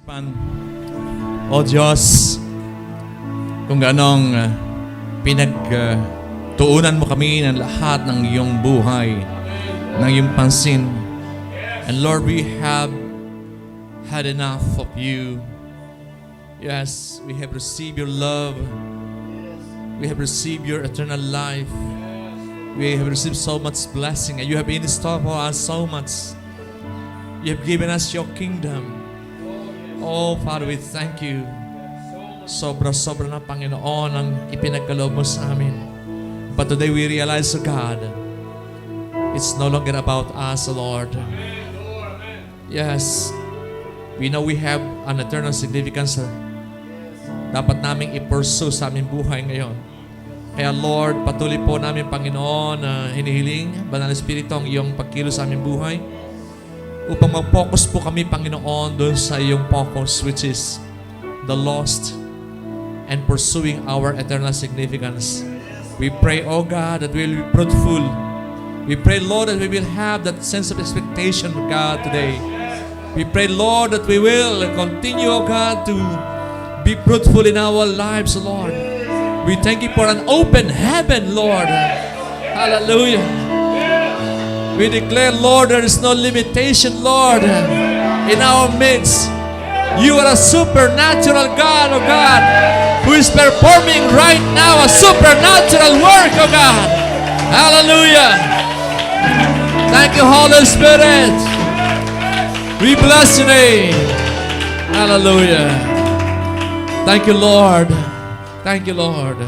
Pan, O Diyos, kung anong pinagtuunan mo kami ng lahat ng iyong buhay, ng iyong pansin. And Lord, we have had enough of you. Yes, we have received your love. We have received your eternal life. We have received so much blessing, and you have in store for us so much. You have given us your kingdom. Oh, Father, we thank you. Sobra-sobra na, Panginoon, ang ipinagkaloob mo sa amin. But today we realize, oh God, it's no longer about us, Lord. Yes, we know we have an eternal significance. Dapat naming i-pursue sa aming buhay ngayon. Kaya Lord, patuloy po namin, Panginoon, na hinihiling, Banal na Espiritu, ang iyong pagkilos sa aming buhay upang mag-focus po kami, Panginoon, doon sa iyong focus, which is the lost and pursuing our eternal significance. We pray, oh God, that we will be fruitful. We pray, Lord, that we will have that sense of expectation, God, today. We pray, Lord, that we will continue, oh God, to be fruitful in our lives, Lord. We thank you for an open heaven, Lord. Hallelujah. We declare, Lord, there is no limitation, Lord, in our midst. You are a supernatural God, oh God, who is performing right now a supernatural work, oh God. Hallelujah. Thank you, Holy Spirit. We bless your name. Hallelujah. Thank you, Lord. Thank you, Lord.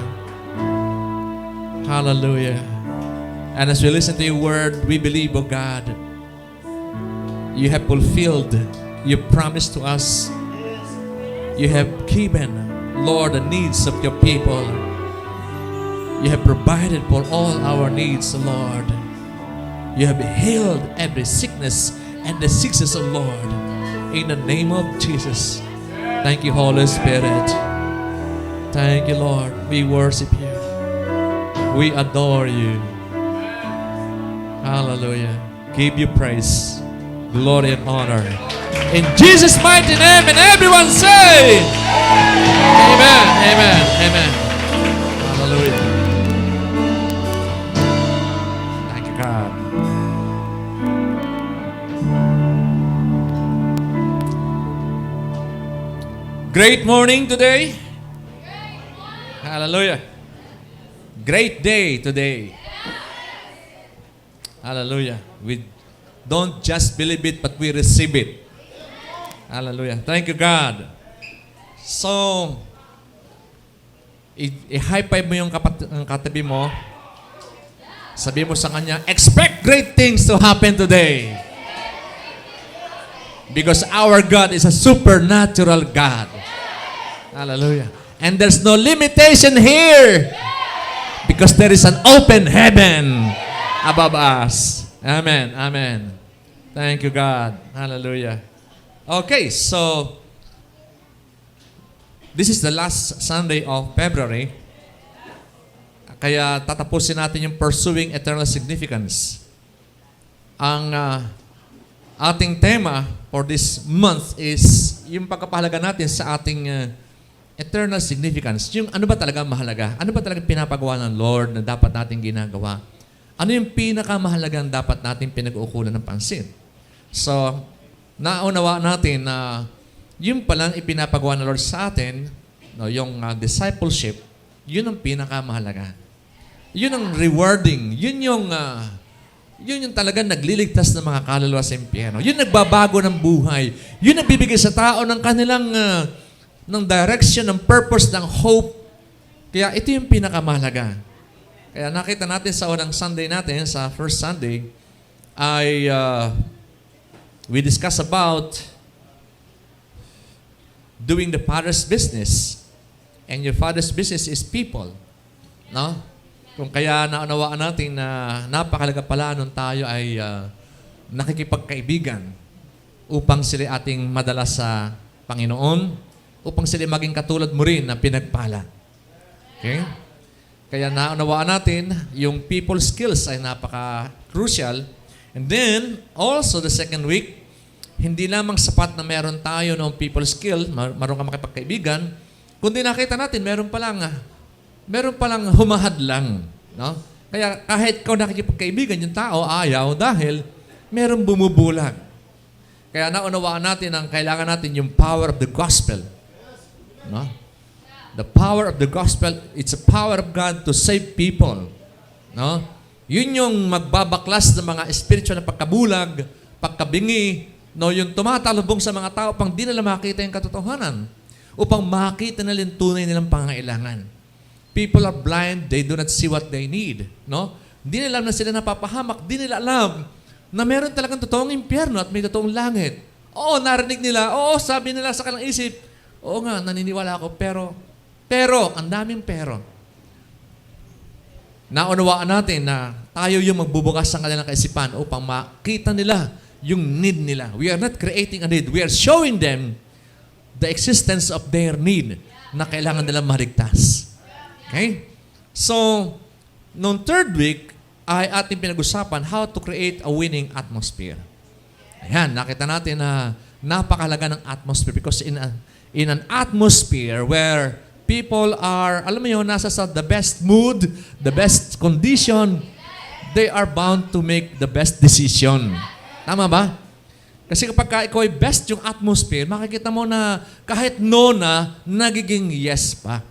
Hallelujah. And as we listen to your word, we believe, oh God, you have fulfilled your promise to us. You have given, Lord, the needs of your people. You have provided for all our needs, Lord. You have healed every sickness and the sickness, of Lord. In the name of Jesus. Thank you, Holy Spirit. Thank you, Lord. We worship you. We adore you. Hallelujah. Give you praise, glory, and honor. In Jesus' mighty name, and everyone say, Amen, amen, amen. Hallelujah. Thank you, God. Great morning today. Hallelujah. Great day today. Hallelujah. We don't just believe it, but we receive it. Hallelujah. Thank you, God. So, i-high five mo yung ang katabi mo. Sabi mo sa kanya, expect great things to happen today. Because our God is a supernatural God. Hallelujah. And there's no limitation here. Because there is an open heaven above us. Amen. Amen. Thank you, God. Hallelujah. Okay, so this is the last Sunday of February. Kaya tatapusin natin yung pursuing eternal significance. Ang ating tema for this month is yung pagkapahalaga natin sa ating eternal significance. Yung ano ba talaga mahalaga? Ano ba talaga pinapagawa ng Lord na dapat natin ginagawa? Ano yung pinakamahalagang dapat natin pinag-uukulan ng pansin? So, naunawa natin na yung palang ipinapagawa ng Lord sa atin, no, yung discipleship, yun ang pinakamahalaga. Yun ang rewarding. Yun yung talagang nagliligtas ng mga kaluluwa sa impyerno. Yun nagbabago ng buhay. Yun nagbibigay sa tao ng kanilang ng direction, ng purpose, ng hope. Kaya ito yung pinakamahalaga. Kaya nakita natin sa unang Sunday natin, sa first Sunday, ay we discuss about doing the Father's business. And your Father's business is people. No? Kung kaya naunawaan natin na napakalaga pala nung tayo ay nakikipagkaibigan upang sila ating madala sa Panginoon, upang sila maging katulad mo rin na pinagpala. Okay? Kaya naunawaan natin, yung people skills ay napaka-crucial. And then, also the second week, hindi lamang sapat na meron tayo ng people skill, marunong ka makipagkaibigan, kundi nakita natin, meron palang humahad lang. No? Kaya kahit ikaw nakikipagkaibigan, yung tao ayaw dahil meron bumubulag. Kaya naunawaan natin ang kailangan natin yung power of the gospel. No? The power of the gospel, it's a power of God to save people. No? Yun yung magbabaklas ng mga spiritual na pagkabulag, pagkabingi, no, yung tumatalubong sa mga tao pang di nila makita yung katotohanan upang makita nila yung tunay nilang pangangailangan. People are blind, they do not see what they need. No? Di nila alam na sila napapahamak, di nila alam na meron talagang totoong impyerno at may totoong langit. Oo, narinig nila, oo, sabi nila sa kanilang isip, oo nga, naniniwala ako, pero, ang daming pero. Naunawaan natin na tayo yung magbubukas ng kanilang kaisipan upang makita nila yung need nila. We are not creating a need. We are showing them the existence of their need na kailangan nilang maligtas. Okay? So, noong third week, ay ating pinag-usapan how to create a winning atmosphere. Ayan, nakita natin na napakalaga ng atmosphere because in an atmosphere where people are, alam mo yun, nasa sa the best mood, the best condition, they are bound to make the best decision. Tama ba? Kasi kapag ikaw ay best yung atmosphere, makikita mo na kahit no na, nagiging yes pa.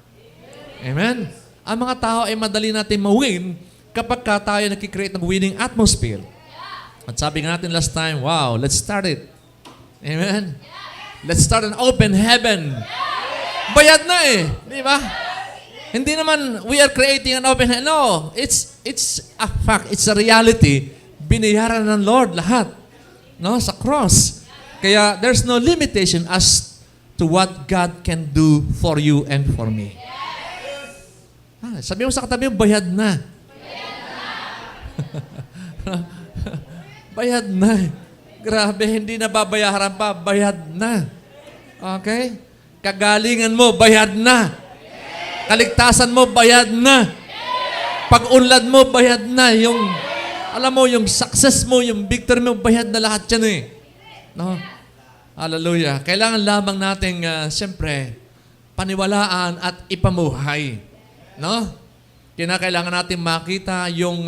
Amen? Ang mga tao ay madali natin ma-win kapag tayo nakikreate ng winning atmosphere. At sabi nga natin last time, wow, let's start it. Amen? Let's start an open heaven. Bayad na eh. Di ba? Hindi naman, we are creating an open heaven. No, it's a fact. It's a reality. Binayaran ng Lord lahat. No, sa cross. Kaya there's no limitation as to what God can do for you and for me. Sabi mo sa katabi mo, bayad na. Bayad na. Grabe, hindi na babayaran pa, bayad na. Okay? Kagalingan mo, bayad na. Kaligtasan mo, bayad na. Pag-unlad mo, bayad na. Yung alam mo, yung success mo, yung victory mo, bayad na lahat yan eh. No? Hallelujah. Kailangan lamang nating, siyempre, paniwalaan at ipamuhay. No? Kailangan natin makita yung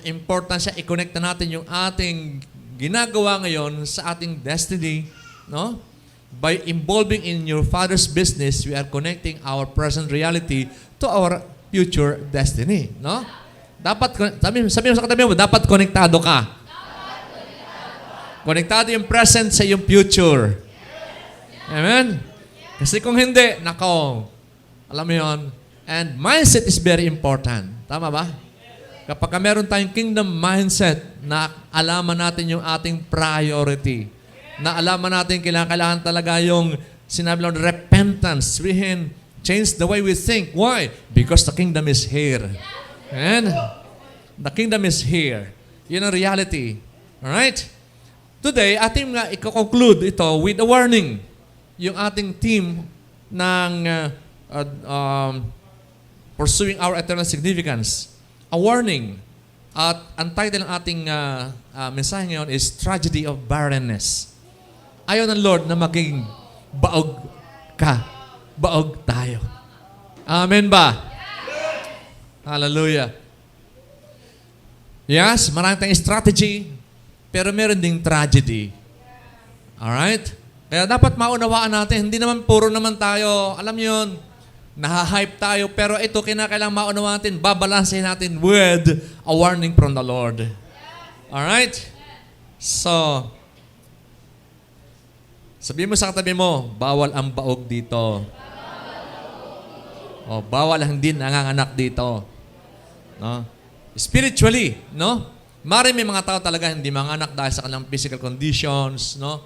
importansya, i-connect na natin yung ating ginagawa ngayon sa ating destiny. No? By involving in your Father's business, we are connecting our present reality to our future destiny. No? Dapat, sabi mo sa katabi mo, dapat konektado ka. Konektado yung present sa yung future. Amen? Kasi kung hindi, nako, alam mo yun, and mindset is very important. Tama ba? Kapag meron tayong kingdom mindset na alaman natin yung ating priority, na alaman natin kailangan talaga yung sinabi lang, repentance. We can change the way we think. Why? Because the kingdom is here. And the kingdom is here. Yun ang reality. Alright? Today, ating nga i-conclude ito with a warning. Yung ating team ng pursuing our eternal significance. A warning. At ang title ng ating mensahe ngayon is Tragedy of Barrenness. Ayaw ng Lord na maging baog ka. Baog tayo. Amen ba? Hallelujah. Yes, marami tayong strategy, pero meron ding tragedy. Alright? Kaya dapat maunawaan natin, hindi naman puro naman tayo, alam niyo yun, nahahype tayo, pero ito kinakailangan maunawaan natin, babalansin natin with a warning from the Lord. Alright? So, sabihin mo sa katabi mo, bawal ang baog dito. O, bawal ang hindi nanganganak dito. No? Spiritually, no? Mari may mga tao talaga hindi manganak dahil sa kanilang physical conditions, no?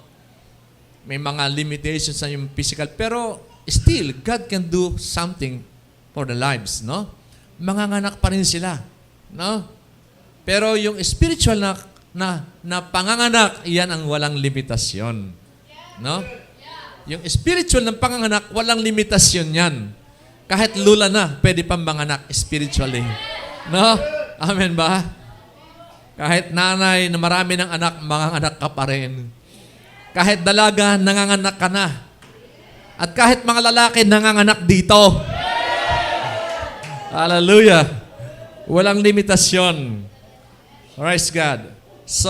May mga limitations sa yung physical, pero still, God can do something for the lives, no? Manganganak pa rin sila, no? Pero yung spiritual na panganganak, iyan ang walang limitasyon, no? Yung spiritual ng panganganak, walang limitasyon yan. Kahit lula na, pwede pang manganak spiritually. No? Amen ba? Kahit nanay na marami ng anak, mga anak ka pa rin. Kahit dalaga, nanganganak ka na. At kahit mga lalaki, nanganganak dito. Hallelujah. Walang limitasyon. Praise God. So,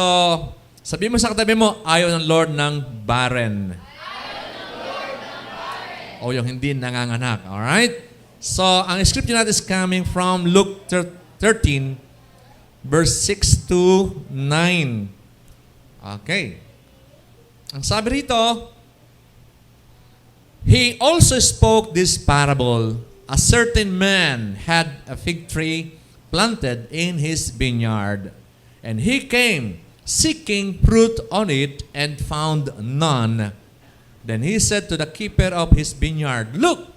sabi mo sa katabi mo, ayaw ng Lord ng barren. O yung hindi nanganganak. Alright? So, ang scripture natin is coming from Luke 13, verse 6 to 9. Okay. Ang sabi rito, He also spoke this parable. A certain man had a fig tree planted in his vineyard, and he came seeking fruit on it and found none. Then he said to the keeper of his vineyard, Look,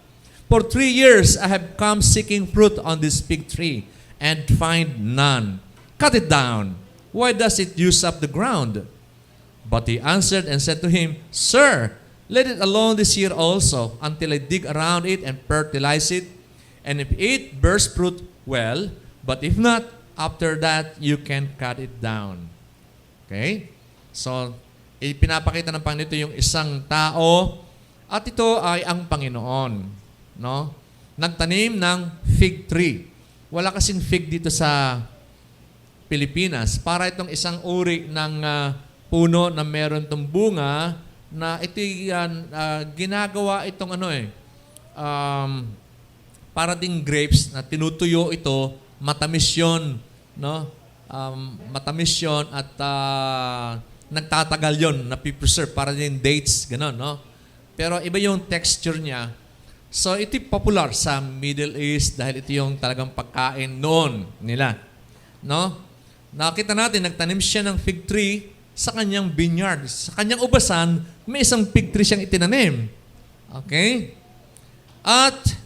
for 3 years I have come seeking fruit on this fig tree and find none. Cut it down. Why does it use up the ground? But he answered and said to him, Sir, let it alone this year also, until I dig around it and fertilize it. And if it bears fruit, well, but if not, after that, you can cut it down. Okay? So, ipinapakita ng Panginoon ito yung isang tao, at ito ay ang Panginoon. No? Nagtanim ng fig tree. Wala kasing fig dito sa Pilipinas. Para itong isang uri ng puno na meron itong bunga na ito ginagawa itong para ding grapes na tinutuyo ito, matamis yun, no? Matamis yun at nagtatagal yun, napipreserve para din dates, gano'n, no? Pero iba yung texture niya. So, ito popular sa Middle East dahil ito yung talagang pagkain noon nila, no? Nakita natin, nagtanim siya ng fig tree sa kanyang vineyard. Sa kanyang ubasan, may isang fig tree siyang itinanim. Okay? At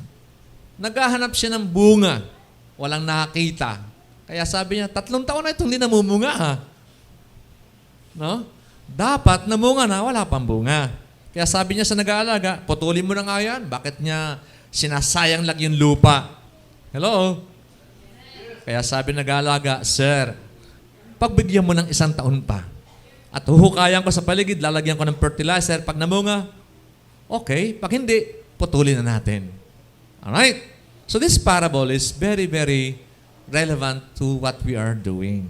naghahanap siya ng bunga. Walang nakakita. Kaya sabi niya, 3 taon na itong hindi namumunga, ha? No? Dapat namunga na, wala pang bunga. Kaya sabi niya sa nag-aalaga, putulin mo na nga yan. Bakit niya sinasayang lang yung lupa? Hello? Kaya sabi nag-aalaga, Sir, pagbigyan mo ng 1 taon pa. At huhukayan ko sa paligid, lalagyan ko ng fertilizer. Pag namunga, okay. Pag hindi, putulin na natin. Alright? So this parable is very, very relevant to what we are doing.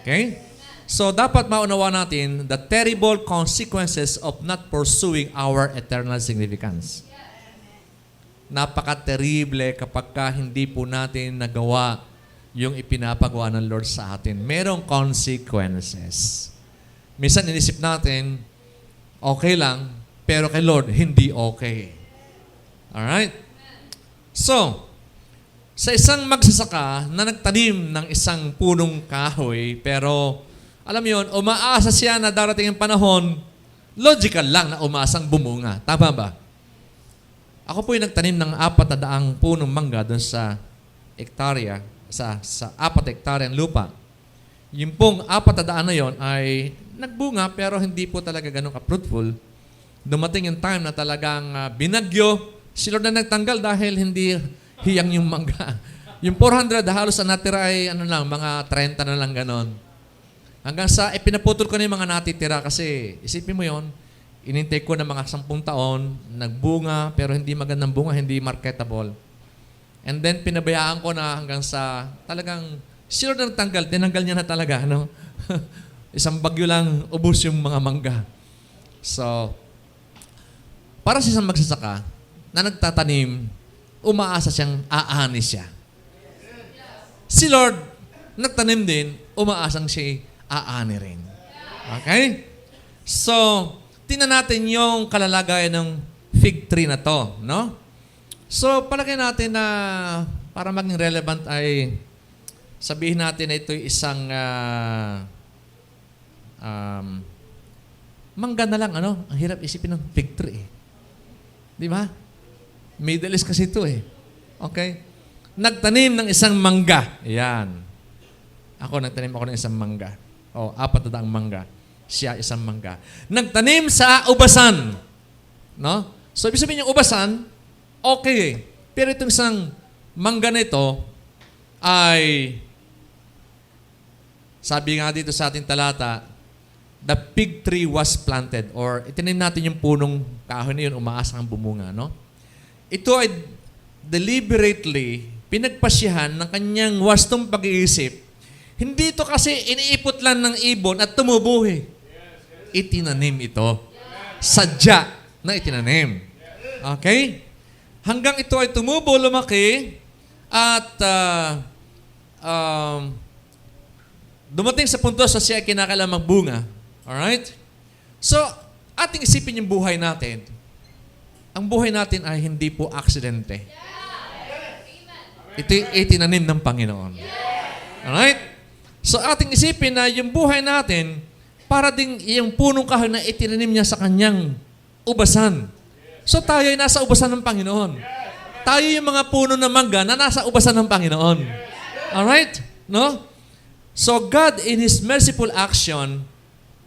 Okay? So dapat maunawa natin the terrible consequences of not pursuing our eternal significance. Napaka-terrible kapag hindi po natin nagawa yung ipinapagawa ng Lord sa atin. Merong consequences. Minsan inisip natin, okay lang, pero kay Lord, hindi okay. Alright? So, sa isang magsasaka na nagtanim ng isang punong kahoy, pero alam mo yun, umaasa siya na darating ang panahon, logical lang na umaasang bumunga. Tama ba? Ako po yung nagtanim ng 400 punong mangga doon sa hektarya, sa 4 hektaryang lupa. Yung pong 400 na yon ay nagbunga pero hindi po talaga ganun ka-fruitful. Dumating yung time na talagang binagyo, si Lord na nagtanggal dahil hindi hiyang yung mangga. Yung 400, halos ang natira ay mga 30 na lang ganon. Hanggang sa pinaputol ko na yung mga natitira kasi isipin mo yon, inintake ko na mga 10 taon, nagbunga pero hindi magandang bunga, hindi marketable. And then pinabayaan ko na hanggang sa talagang sure na nagtanggal, tinanggal niya na talaga. No? Isang bagyo lang, ubos yung mga mangga. So, para sa isang magsasaka na nagtatanim, umaasa siyang aani siya. Si Lord, nagtanim din, umaasang siya aani rin. Okay? So, tingnan natin yung kalalagayan ng fig tree na to, no? So, palagay natin na para maging relevant ay sabihin natin na ito isang mangga na lang, ano? Ang hirap isipin ng fig tree. Di ba? Middle East kasi ito eh. Okay? Nagtanim ng isang mangga. Yan. Nagtanim ako ng isang mangga. 400 mangga. Siya isang mangga. Nagtanim sa ubasan. No? So, ibig sabihin yung ubasan, okay eh. Pero itong isang mangga nito ay, sabi nga dito sa ating talata, the fig tree was planted, or itinim natin yung punong kahoy na yun, umaasang bumunga, no? Ito ay deliberately pinagpasyahan ng kanyang wastong pag-iisip. Hindi ito kasi iniipot lang ng ibon at tumubuhi. Itinanim ito. Sadya na itinanim. Okay? Hanggang ito ay tumubo, lumaki, at dumating sa punto sa siya ay kinakailangang magbunga. Alright? So, ating isipin yung buhay natin. Ang buhay natin ay hindi po aksidente. Ito itinanim ng Panginoon. Alright? So, ating isipin na yung buhay natin, para ding yung punong kahoy na itinanim niya sa kanyang ubasan. So, tayo ay nasa ubasan ng Panginoon. Tayo yung mga puno ng mangga na nasa ubasan ng Panginoon. Alright? No? So, God, in His merciful action,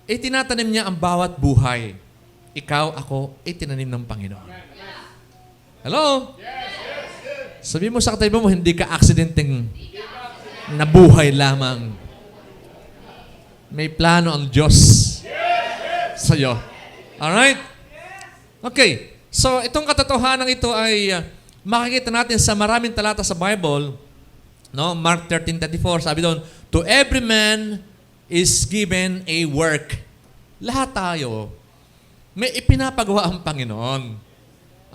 itinatanim niya ang bawat buhay. Ikaw, ako, itinanim ng Panginoon. Hello? Sabi mo sa katabi mo, hindi ka aksidenteng nabuhay lamang. May plano ang Diyos sa iyo. Alright? Okay. So, itong katotohanan ito ay makikita natin sa maraming talata sa Bible. No? Mark 13:34, sabi doon, to every man is given a work. Lahat tayo, may ipinapagawa ang Panginoon.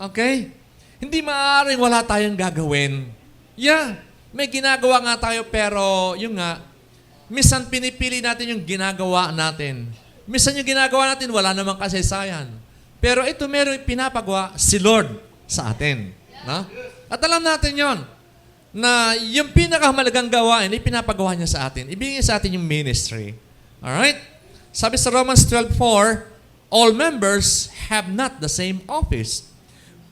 Okay? Hindi maaaring wala tayong gagawin. Yeah, may ginagawa nga tayo, pero yung nga, minsan pinipili natin yung ginagawa natin. Minsan yung ginagawa natin, wala namang kasaysayan. Pero ito meron pinapagawa si Lord sa atin. No? At alam natin yon na yung pinakamalagang gawain, ipinapagawa niya sa atin. Ibigay sa atin yung ministry. Alright? Sabi sa Romans 12:4, all members have not the same office.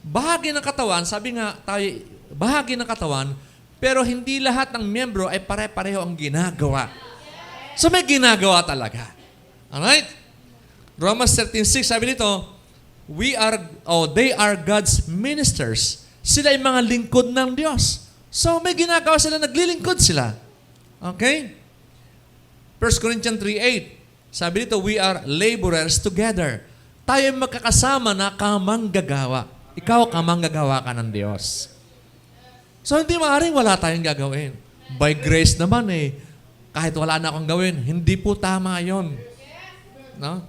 Bahagi ng katawan, sabi nga tayo, bahagi ng katawan, pero hindi lahat ng membro ay pare-pareho ang ginagawa. So may ginagawa talaga. Alright? Romans 13:6, sabi dito, they are God's ministers. Sila ay mga lingkod ng Diyos. So may ginagawa sila, naglilingkod sila. Okay? 1 Corinthians 3:8, sabi dito, we are laborers together. Tayo magkakasama na kamanggagawa. Ikaw, kamanggagawa ka ng Diyos. So, hindi maaaring wala tayong gagawin. By grace naman kahit wala na akong gawin, hindi po tama yon. No?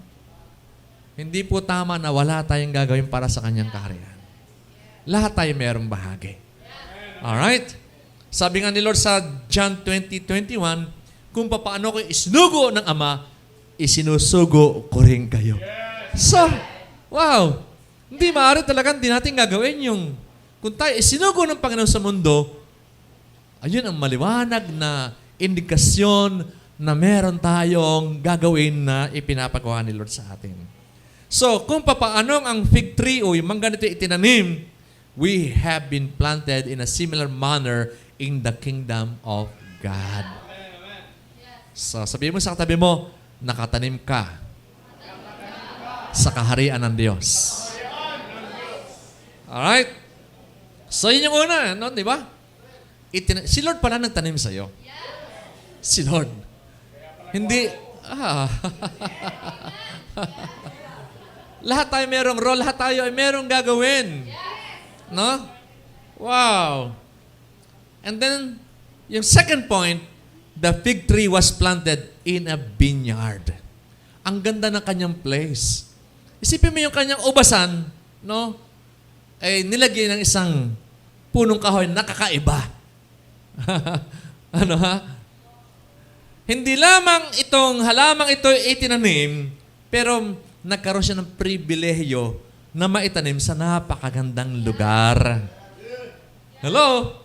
Hindi po tama na wala tayong gagawin para sa kanyang kaharian. Lahat tayo mayroong bahagi. Alright? Sabi nga ni Lord sa John 20:21, kung paano ko isinugo ng Ama, isinusugo ko rin kayo. So, wow! Hindi maaari talagang di natin gagawin yung kung tayo isinugo ng Panginoon sa mundo, ayun ang maliwanag na indikasyon na meron tayong gagawin na ipinapagawa ni Lord sa atin. So, kung papaano ang fig tree o yung mangga nito itinanim, we have been planted in a similar manner in the kingdom of God. So, sabihin mo sa katabi mo, nakatanim ka sa kaharian ng Diyos. Alright? So, yun yung una, no? Di ba? Si Lord pala nagtanim sa'yo. Si Lord. Hindi, lahat tayo merong role, lahat tayo ay merong gagawin. No? Wow. And then, yung second point, the fig tree was planted in a vineyard. Ang ganda ng kanyang place. Isipin mo yung kanyang ubasan, no? Ay nilagay ng isang punong kahoy na kakaiba. Ano ha? Hindi lamang itong halamang ito itinanim, pero nagkaroon siya ng pribilehyo na maitanim sa napakagandang lugar. Hello?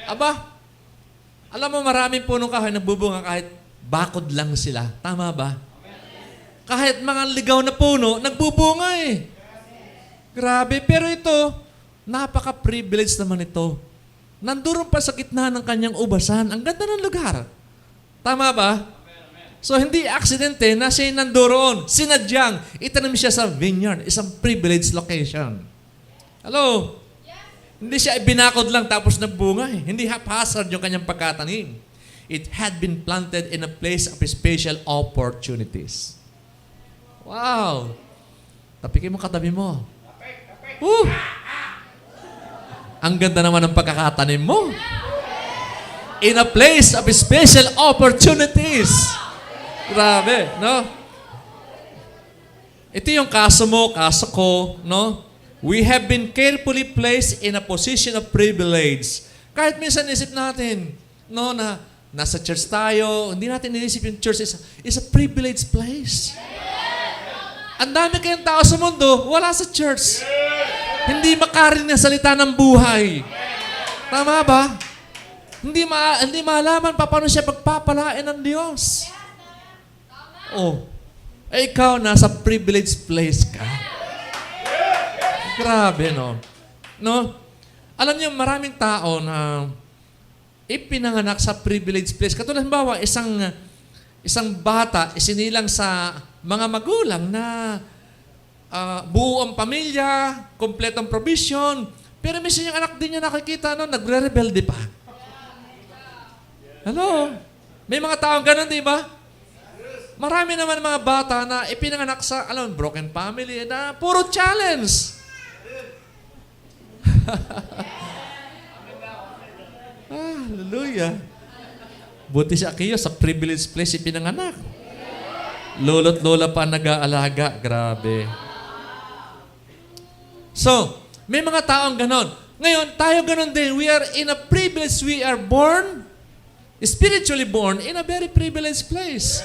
Aba, alam mo maraming punong kahoy nagbubunga kahit bakod lang sila. Tama ba? Kahit mga ligaw na puno, nagbubunga Grabe. Pero ito, napaka-privileged naman ito. Nanduro pa sa gitna ng kanyang ubasan. Ang ganda ng lugar. Tama ba? So, hindi aksidente na siya nanduroon. Sinadyang, itanim siya sa vineyard. Isang privileged location. Hello? Hindi siya binakod lang tapos nagbunga. Hindi haphazard yung kanyang pagkatanim. It had been planted in a place of special opportunities. Wow! Tapikin mo katabi mo. Woo! Ang ganda naman ng pagkakatanim mo. In a place of special opportunities. Grabe, no? Ito yung kaso mo, kaso ko, no? We have been carefully placed in a position of privilege. Kahit minsan isip natin, no, na nasa church tayo, hindi natin inisip yung church is a privileged place. Ang dami kayong tao sa mundo, wala sa church. Hindi makarinig ng salita ng buhay. Tama ba? Hindi malaman pa paano siya pagpapalain ng Diyos. Oh, eh ikaw nasa privileged place ka. Grabe, no? No? Alam niyo, maraming tao na ipinanganak sa privileged place. Katulad, halimbawa, isang bata isinilang sa mga magulang na buo ang pamilya, kompletong provision, pero minsan yung anak din niya nakikita, no, nagre-rebelde pa. Hello? May mga taong ganun, di ba? Marami naman mga bata na ipinanganak sa, broken family na puro challenge. Hallelujah. Buti si Akiyo sa privileged place ipinanganak. Lolo't lola pa nag-aalaga. Grabe. So, may mga taong ganon. Ngayon, tayo ganon din. We are in a privilege. We are born, spiritually born, in a very privileged place.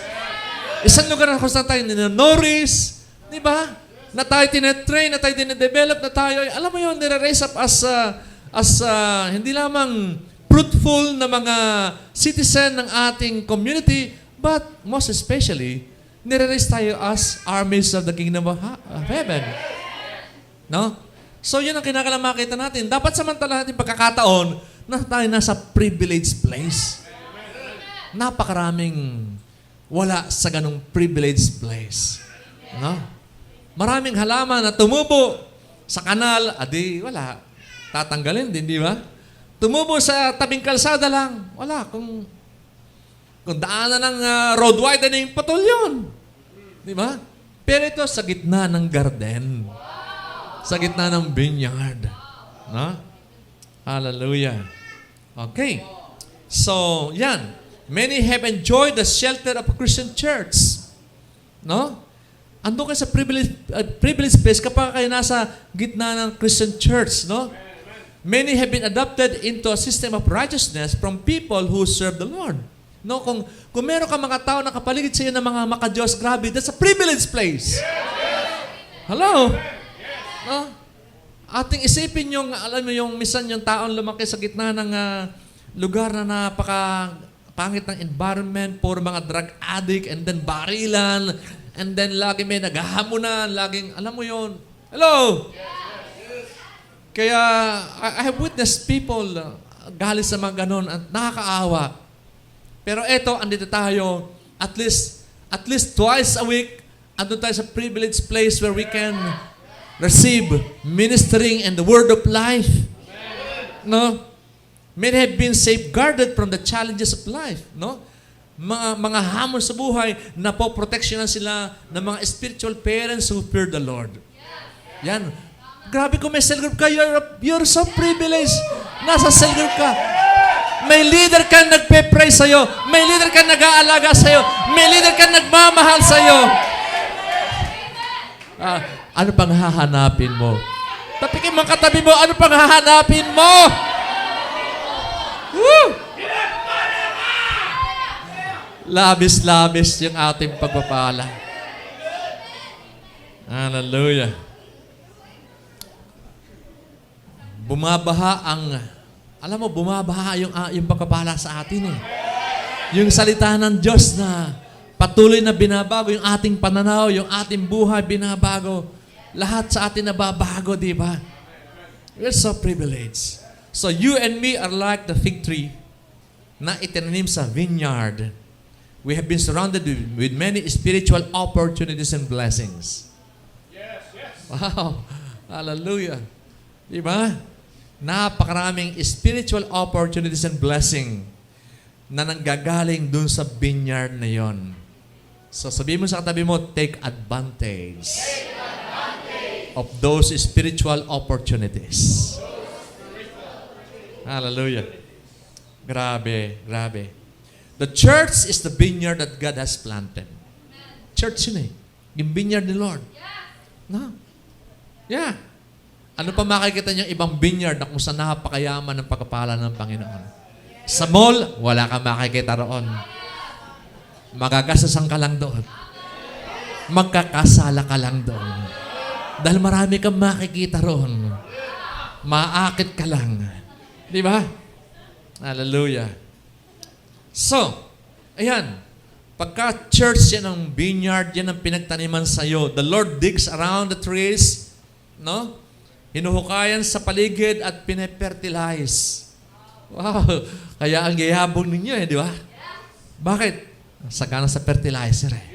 Isang lugar na kung saan tayo ninonourish, di ba? Na tayo tinetrain, na tayo dinedevelop, na tayo, alam mo yun, nire-raise up as hindi lamang fruitful na mga citizen ng ating community, but most especially, nire-raise tayo as armies of the kingdom of heaven. No? So, yun ang kinakalamakita natin. Dapat samantala natin pagkakataon na tayo nasa privileged place. Napakaraming wala sa ganong privileged place. No? Maraming halaman na tumubo sa kanal, adi, wala. Tatanggalin din, di ba? Tumubo sa tabing kalsada lang, wala. Kung daanan ng road widening, patol yun. Di ba? Pero ito, sa gitna ng garden. Sa gitna ng vineyard. No? Hallelujah. Okay. So, yan. Many have enjoyed the shelter of a Christian church. No? Ando kayo sa privileged place kapag kayo nasa gitna ng Christian church, no? Many have been adopted into a system of righteousness from people who serve the Lord. No, kung meron ka mga tao na kapaligid sa iyo ng mga maka-Diyos, grabe, that's a privileged place. Hello? No? Ating isipin yung, alam mo yung minsan yung taong lumaki sa gitna ng lugar na napaka-pangit ng environment, puro mga drug addict, and then barilan, and then lagi may naghahamunan, laging, alam mo yun. Hello? Kaya, I have witnessed people galing sa mga ganon at nakakaawa. Pero eto, andito tayo, at least twice a week, andun tayo sa privileged place where we can receive ministering and the word of life. No? Many have been safeguarded from the challenges of life. No? Mga hamon sa buhay, napoproteksyonan sila ng mga spiritual parents who fear the Lord. Yan. Grabe kung may cell group ka, you're so privileged. Nasa cell group ka. May leader ka nagpe-pray sa'yo. May leader ka nag-aalaga sa'yo. May leader ka nagmamahal sa'yo. Ano pang hahanapin mo? Tapikin mo katabi mo, ano pang hahanapin mo? Woo! Labis-labis yung ating pagpapala. Hallelujah. Bumabaha yung pagpapala sa atin eh. Yung salita ng Diyos na patuloy na binabago yung ating pananaw, yung ating buhay binabago. Lahat sa atin nababago, di ba? We're so privileged. So you and me are like the fig tree na itinanim sa vineyard. We have been surrounded with many spiritual opportunities and blessings. Yes, yes. Wow. Hallelujah. Di ba? Napakaraming spiritual opportunities and blessing na nanggagaling dun sa vineyard na yon. So sabihin mo sa katabi mo, take advantage of those spiritual opportunities. Hallelujah. Grabe, grabe. The church is the vineyard that God has planted. Church yun eh. Yung vineyard ni Lord. No? Yeah. Ano pa makikita niyo ibang vineyard na kung saan napakayaman ng pagkapala ng Panginoon? Sa mall, wala kang makikita roon. Magagasasan ka lang doon. Magkakasala ka lang doon. Dahil marami kang makikita roon. Maakit ka lang. Di ba? Hallelujah. So, ayan. Pagka church yan ang vineyard, yan ang pinagtaniman sa'yo. The Lord digs around the trees, no? Hinuhukayan sa paligid at pinefertilize. Wow! Kaya ang gayabong ninyo di ba? Bakit? Sagana sa fertilizer eh.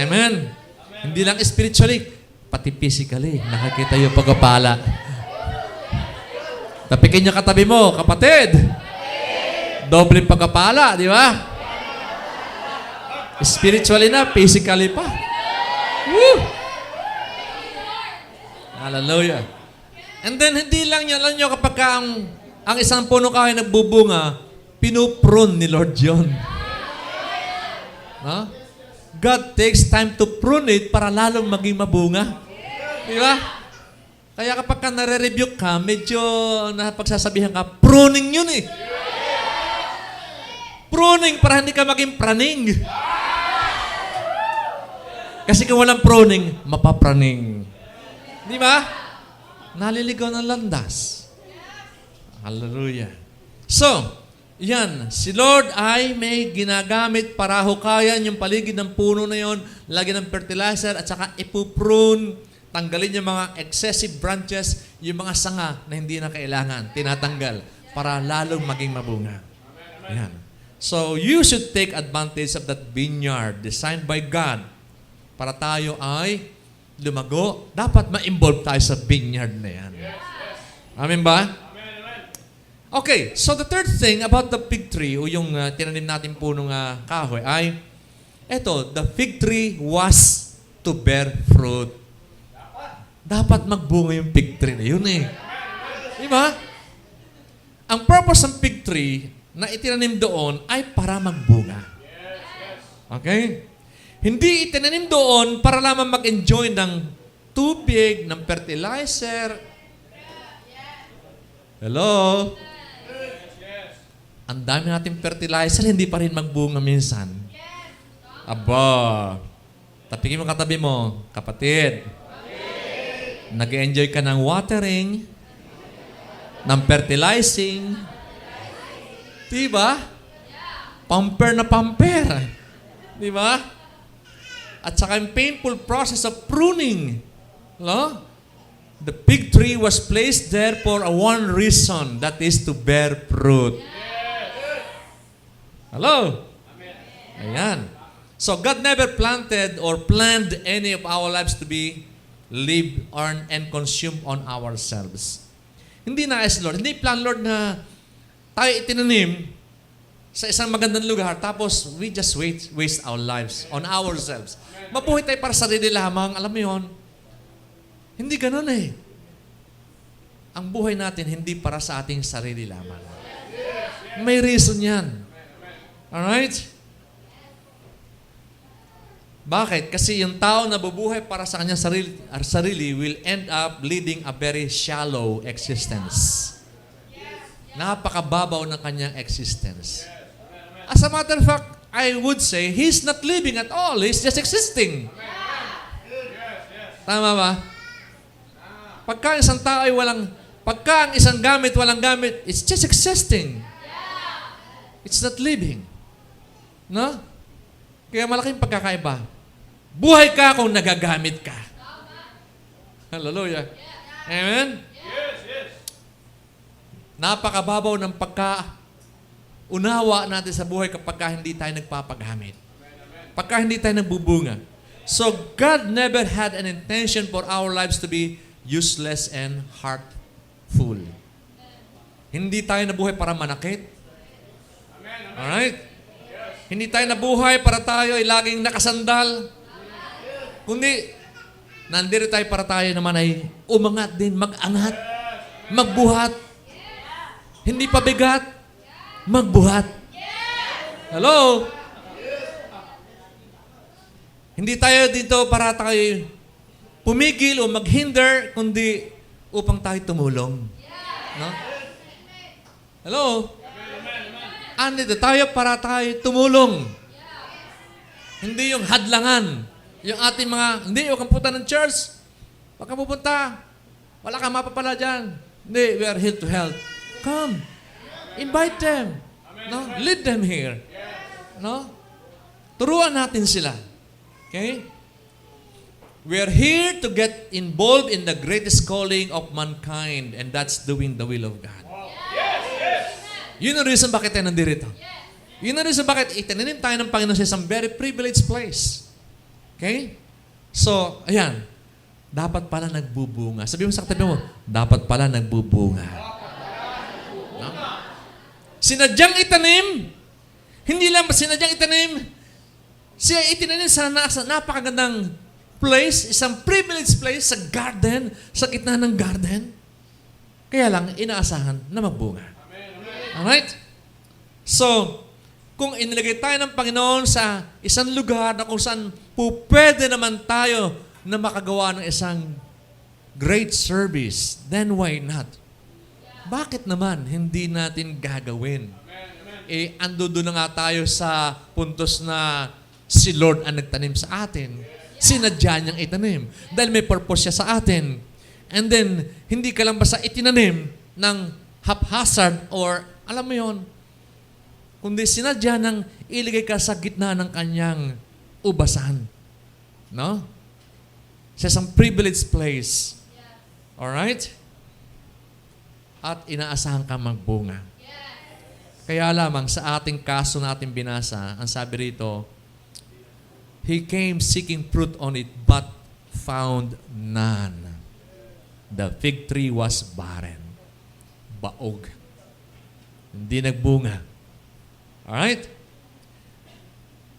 Amen? Hindi lang spiritually, pati physically, nakikita yung pagpapala. Tapikin niyo katabi mo, kapatid. Doble pagpapala, di ba? Spiritually na, physically pa. Woo! Hallelujah. And then, hindi lang yan, alam nyo, kapag ang isang puno kahoy nagbubunga, pinuprune ni Lord yun. No? God takes time to prune it para lalong maging mabunga. Di ba? Kaya kapag ka nare-rebuke ka, medyo napagsasabihan ka, pruning yun eh. Pruning para hindi ka maging praning. Kasi kung walang pruning, mapapraning. Di ba? Naliligaw ng landas. Hallelujah. So, yan. Si Lord ay may ginagamit para hukayan yung paligid ng puno na yon, lagyan ng fertilizer at saka ipuprune, tanggalin yung mga excessive branches, yung mga sanga na hindi na kailangan, tinatanggal para lalong maging mabunga. Yan. So, you should take advantage of that vineyard designed by God para tayo ay lumago. Dapat ma-involve tayo sa vineyard na yan. Amen ba? Okay, so the third thing about the fig tree o yung tinanim natin punong kahoy ay eto, the fig tree was to bear fruit. Dapat magbunga yung fig tree na yun eh. Di ba? Ang purpose ng fig tree na itinanim doon ay para magbunga. Okay? Hindi itinanim doon para lamang mag-enjoy ng tubig, ng fertilizer. Hello? Ang dami natin fertilizer, hindi pa rin magbunga minsan. Aba, tapikin mo katabi mo, kapatid. Nag-enjoy ka ng watering, ng fertilizing. Diba? Pamper na pamper. Diba? At saka yung painful process of pruning. No? The fig tree was placed there for one reason, that is to bear fruit. Hello? Ayan. So God never planted or planned any of our lives to be lived, earned, and consumed on ourselves. Hindi nais Lord. Hindi plan Lord na tayo itinanim sa isang magandang lugar tapos we just waste our lives on ourselves. Mabuhay tayo para sa sarili lamang. Alam mo yun? Hindi ganun eh. Ang buhay natin hindi para sa ating sarili lamang. May reason yan. Alright? Bakit? Kasi yung tao na bubuhay para sa kanyang sarili will end up leading a very shallow existence. Napakababaw ng kanyang existence. As a matter of fact, I would say, he's not living at all. He's just existing. Tama ba? Pagka isang tao ay pagka ang isang gamit, walang gamit, it's just existing. It's not living. No? Kaya malaking pagkakaiba. Buhay ka kung nagagamit ka. Hallelujah. Amen? Napakababaw ng unawa natin sa buhay kapag hindi tayo nagpapagamit. Pagka hindi tayo nagbubunga. So, God never had an intention for our lives to be useless and heartful. Hindi tayo nabuhay para manakit. Alright? Hindi tayo nabuhay para tayo ay laging nakasandal. Kundi, nandito tayo para tayo naman ay umangat din, mag-angat, magbuhat. Hindi pabigat, magbuhat. Hello? Hindi tayo dito para tayo pumigil o maghinder, kundi upang tayo tumulong. No? Hello? Andito tayo para tayo tumulong. Hindi yung hadlangan. Yung ating mga, hindi, huwag kang punta ng church. Huwag kang pupunta. Wala kang mapapala dyan. Hindi, we are here to help. Come. Invite them. No? Lead them here. No? Turuan natin sila. Okay? We are here to get involved in the greatest calling of mankind, and that's doing the will of God. Yun ang reason bakit tayo nandito. Yun ang reason bakit itinanim tayo ng Panginoon sa isang very privileged place. Okay? So, ayan. Dapat pala nagbubunga. Sabi mo sa katabi mo, dapat pala nagbubunga. No? Sinadyang itanim. Hindi lang sinadyang itanim. Siya itinanim sa napakagandang place, isang privileged place sa garden, sa gitna ng garden. Kaya lang, inaasahan na magbunga. Alright? So, kung inilagay tayo ng Panginoon sa isang lugar na kung saan pwede naman tayo na makagawa ng isang great service, then why not? Bakit naman hindi natin gagawin? Ando doon na nga tayo sa puntos na si Lord ang nagtanim sa atin. Sinadya niyang itanim. Dahil may purpose siya sa atin. And then, hindi ka lang basta itinanim ng haphazard or, alam mo yon, kundi sinadya nang iligay ka sa gitna ng kanyang ubasan. No? Sa isang privileged place. Alright? At inaasahan ka magbunga. Kaya lamang sa ating kaso natin binasa, ang sabi rito, He came seeking fruit on it, but found none. The fig tree was barren. Baog. Hindi nagbunga. Alright?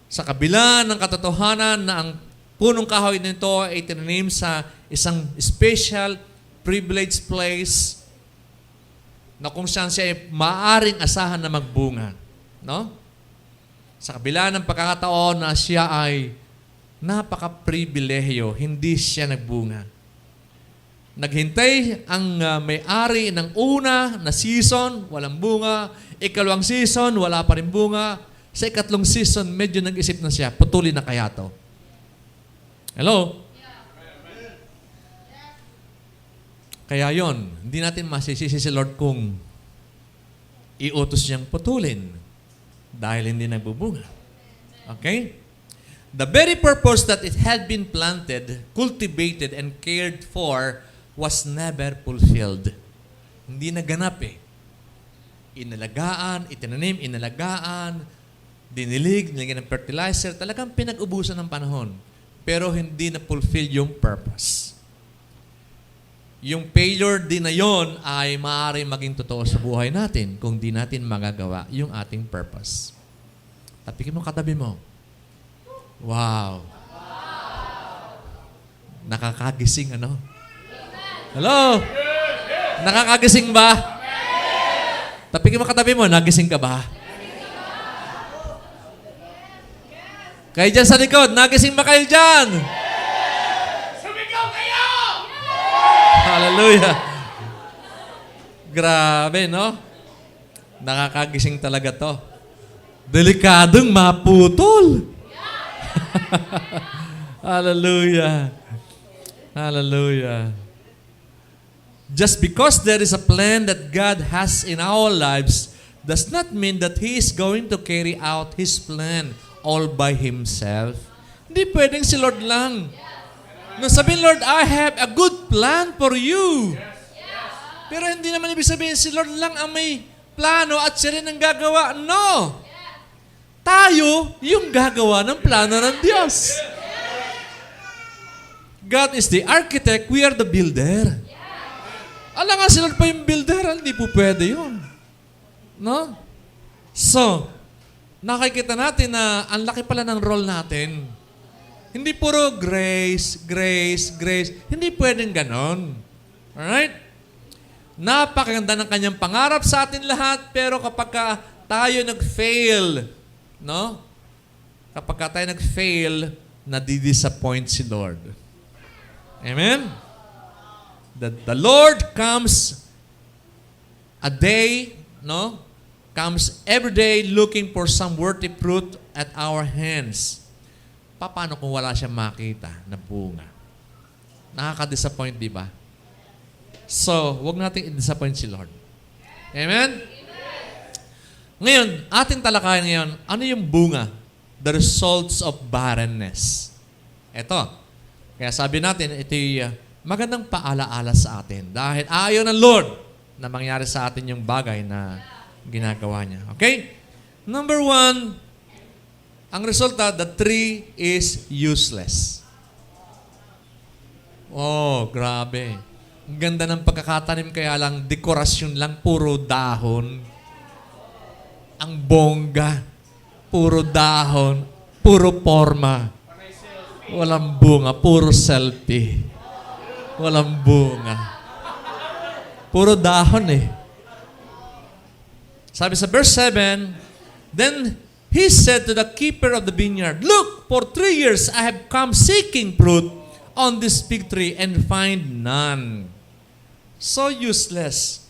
Sa kabila ng katotohanan na ang punong kahoy nito ay tinanim sa isang special, privileged place na kung saan siya ay maaaring asahan na magbunga. No? Sa kabila ng pagkakataon na siya ay napaka-pribilehiyo, hindi siya nagbunga. Naghintay ang may-ari ng una na season, walang bunga. Ikalawang season, wala pa rin bunga. Sa ikatlong season, medyo nag-isip na siya, putulin na kaya to. Hello? Kaya yon, hindi natin masisisi si Lord kung iutos niyang putulin dahil hindi nagbubunga. Okay? The very purpose that it had been planted, cultivated, and cared for was never fulfilled. Hindi naganap eh. Inalagaan, itinanim, inalagaan, dinilig, nilagyan ng fertilizer, talagang pinag-ubusan ng panahon. Pero hindi na-fulfill yung purpose. Yung failure din na yon ay maaaring maging totoo sa buhay natin kung di natin magagawa yung ating purpose. Tapikin mo katabi mo. Wow. Nakakagising ano? Hello? Nakakagising ba? Tapikin mo katabi mo, nagising ka ba? Kayo dyan sa likod, nagising ba kayo dyan? Sumigaw kayo! Hallelujah. Grabe, no? Nakakagising talaga to. Delikadong maputol. Hallelujah. Hallelujah. Just because there is a plan that God has in our lives does not mean that He is going to carry out His plan all by Himself. Hindi pwedeng si Lord lang. No, sabihin, Lord, I have a good plan for you. Pero hindi naman ibig sabihin si Lord lang ang may plano at siya rin ang gagawa. No! Tayo yung gagawa ng plano ng Diyos. God is the architect, we are the builder. Alam nga si Lord pa yung builder, hindi po pwede yun. No? So, nakikita natin na ang laki pala ng role natin. Hindi puro grace, grace, grace. Hindi pwedeng ganon. Alright? Napakaganda ng kanyang pangarap sa atin lahat, pero kapag tayo nag-fail, no? Kapag tayo nag-fail, nadidisappoint si Lord. Amen? The Lord comes a day, no? Comes every day looking for some worthy fruit at our hands. Paano kung wala siyang makita na bunga? Nakaka-disappoint, di ba? So, wag nating i-disappoint si Lord. Amen? Ngayon, ating talakayan ngayon, ano yung bunga? The results of barrenness. Ito. Kaya sabi natin, ito yung magandang paalaala sa atin. Dahil ayaw ng Lord na mangyari sa atin yung bagay na ginagawa niya. Okay? Number 1, ang resulta, the tree is useless. Oh, grabe. Ang ganda ng pagkakatanim, kaya lang, dekorasyon lang, puro dahon. Ang bongga, puro dahon, puro forma. Walang bunga, puro selfie. Walang bunga. Puro dahon eh. Sabi sa verse 7, then he said to the keeper of the vineyard, look, for 3 years I have come seeking fruit on this fig tree and find none. So useless.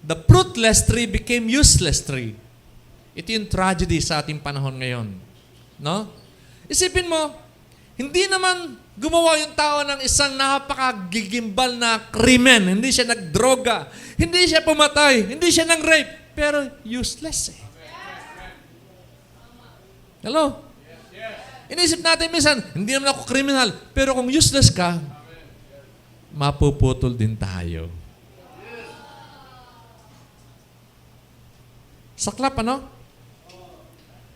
The fruitless tree became useless tree. Ito yung tragedy sa ating panahon ngayon. No? Isipin mo, hindi naman gumawa yung tao ng isang napakagigimbal na krimen. Hindi siya nagdroga. Hindi siya pumatay. Hindi siya nang-rape. Pero useless eh. Hello? Inisip natin minsan, hindi naman ako kriminal. Pero kung useless ka, mapuputol din tayo. Saklap, ano?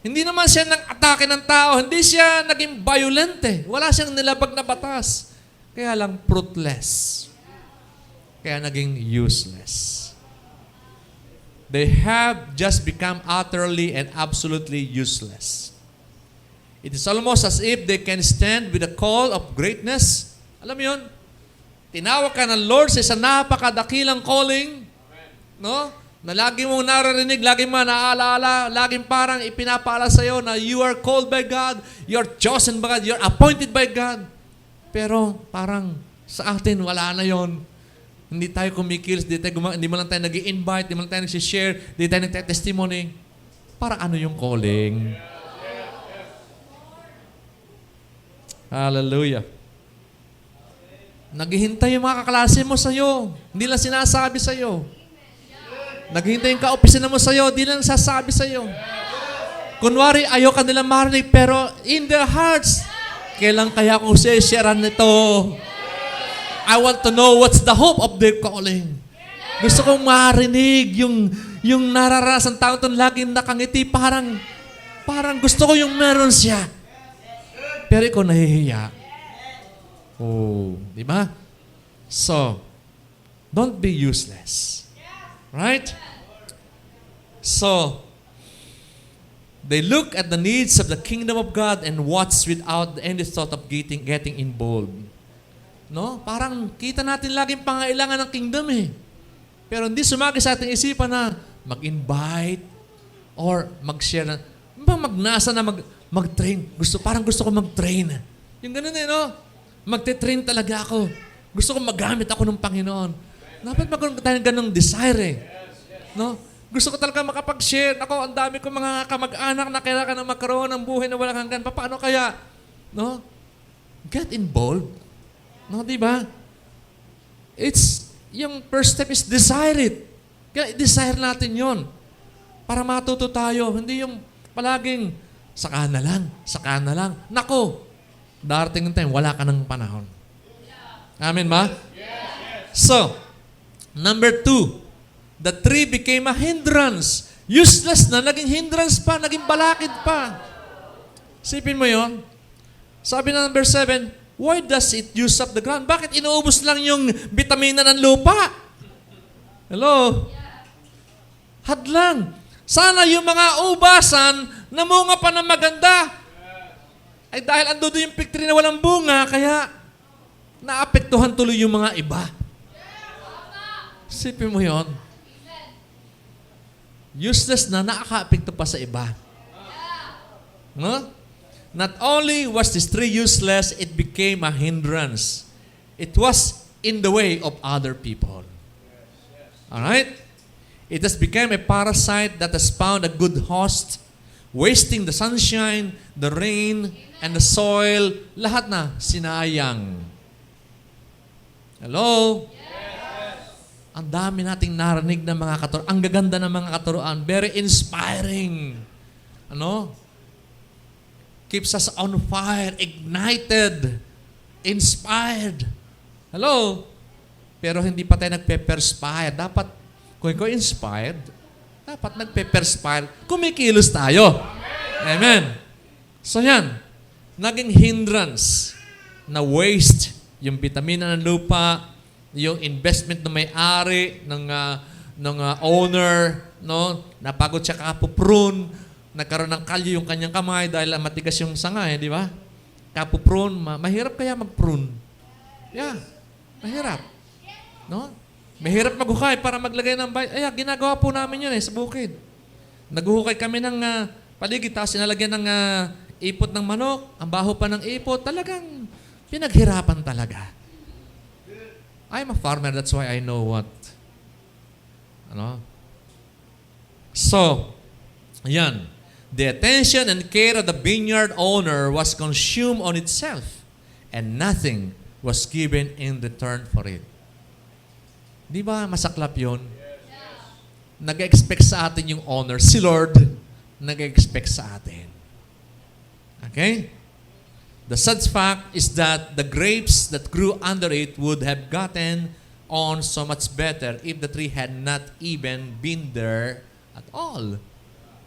Hindi naman siya nang atake ng tao. Hindi siya naging violent eh. Wala siyang nilabag na batas. Kaya lang fruitless. Kaya naging useless. They have just become utterly and absolutely useless. It is almost as if they can stand with the call of greatness. Alam mo yun? Tinawag ka ng Lord sa isang napakadakilang calling. No? Na lagi mong naririnig, lagi mong naaalaala, laging parang ipinapaala sa'yo na you are called by God, you are chosen by God, you are appointed by God. Pero parang sa atin, wala na yon. Hindi tayo kumikilos, hindi mo lang tayo nag-i-invite, hindi mo lang tayo nag-share, hindi tayo nag-testimony. Para ano yung calling? Hallelujah. Naghihintay yung mga kaklase mo sa'yo. Hindi lang sinasabi sa'yo. Naghihintay yung ka-opisina mo sa'yo. Hindi lang sasabi sa'yo. Kunwari, ayaw ka nilang marinig, pero in their hearts, kailan kaya kung sharean nito? I want to know what's the hope of their calling. Gusto kong marinig yung nararasan tao itong laging nakangiti. Parang gusto ko yung meron siya. Pero ikaw nahihiya. Oh, di ba? So, don't be useless. Right? So, they look at the needs of the kingdom of God and watch without any thought of getting involved. No? Parang kita natin laging pangailangan ng kingdom eh. Pero hindi sumagi sa ating isipan na mag-invite or mag-share na, magnasa na mag-train. Parang gusto ko mag-train. Yung ganun eh, no? Magte-train talaga ako. Gusto ko magamit ako ng Panginoon. Dapat magkaroon tayo ng ganung desire eh. No? Gusto ko talaga makapag-share. Ako, ang dami ko mga kamag-anak na kailangan na magkaroon ng buhay na walang hanggan. Paano kaya? No? Get involved. No, di ba? Yung first step is desire it. Kaya desire natin yon para matuto tayo. Hindi yung palaging, saka na lang. Nako, darating ng time, wala ka ng panahon. Amen ba? So, number 2, the tree became a hindrance. Useless na, naging hindrance pa, naging balakid pa. Sipin mo yon. Sabi na number 7, why does it use up the ground? Bakit inuubos lang yung bitamina ng lupa? Hello? Hadlang. Sana yung mga ubasan Namunga pa ng maganda. Ay dahil ando doon yung victory na walang bunga, kaya naapektuhan tuloy yung mga iba. Sipin mo yon. Useless na, nakaka-apekto pa sa iba. No? Not only was this tree useless, it became a hindrance. It was in the way of other people. Alright? It has become a parasite that has found a good host, wasting the sunshine, the rain, and the soil. Lahat na sinayang. Hello? Ang dami nating narinig ng mga katuruan. Ang gaganda ng mga katuruan. Very inspiring. Ano? Keeps us on fire, ignited, inspired. Hello? Pero hindi pa tayo nagpe-perspire. Dapat, kung ikaw inspired, dapat nagpe-perspire. Kumikilos tayo. Amen. So yan, naging hindrance na waste yung vitamina ng lupa, yung investment na may-ari ng owner, no? Napagod siya kapuprune, nagkaroon ng kalyo yung kanyang kamay dahil matigas yung sanga, di ba? Kapuprune, mahirap kaya mag-prune. Yeah, mahirap. No? Mahirap maghukay para maglagay ng bay. Ay, ginagawa po namin yun sa bukid. Naghuhukay kami ng paligid, tapos sinalagyan ng ipot ng manok, ang baho pa ng ipot, talagang pinaghirapan talaga. I'm a farmer, that's why I know what. Ano? So, yan. The attention and care of the vineyard owner was consumed on itself, and nothing was given in return for it. Di ba masaklap yun? Nag-expect sa atin yung owner. Si Lord, nag-expect sa atin. Okay? The sad fact is that the grapes that grew under it would have gotten on so much better if the tree had not even been there at all.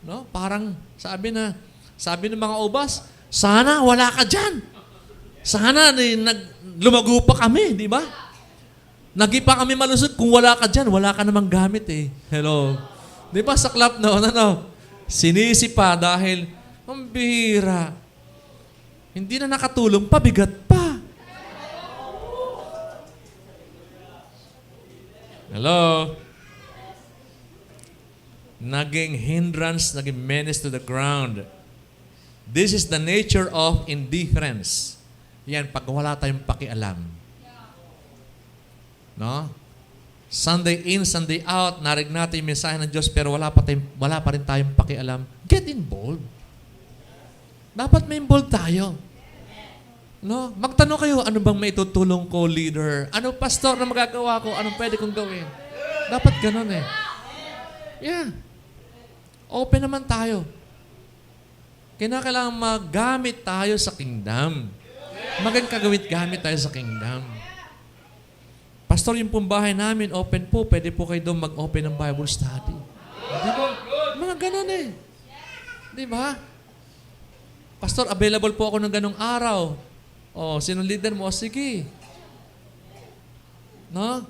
No? Parang sabi ng mga ubas, sana wala ka dyan. Sana lumago pa kami, di ba? Nagipa kami malusog kung wala ka dyan, wala ka namang gamit eh. Hello. Di ba saklap noon, sinisi pa dahil, ang bihira. Hindi na nakatulong, pabigat pa. Hello? Naging hindrance, naging menace to the ground. This is the nature of indifference. Yan, pag wala tayong pakialam. No? Sunday in, Sunday out, narinig natin yung mensahe ng Diyos, pero wala pa rin tayong pakialam. Get involved. Dapat may involved tayo. No? Magtanong kayo, ano bang may tutulong ko, leader? Ano, pastor, na magagawa ko? Anong pwede kong gawin? Dapat ganun eh. Yeah. Open naman tayo. Kailangan magamit tayo sa kingdom. Magandang kagawit-gamit tayo sa kingdom. Pastor, yung pong bahay namin, open po. Pwede po kayo doon mag-open ng Bible study. Di ba? Mga ganun eh. Di ba? Pastor, available po ako ng ganong araw. O, sino leader mo? O, sige. No?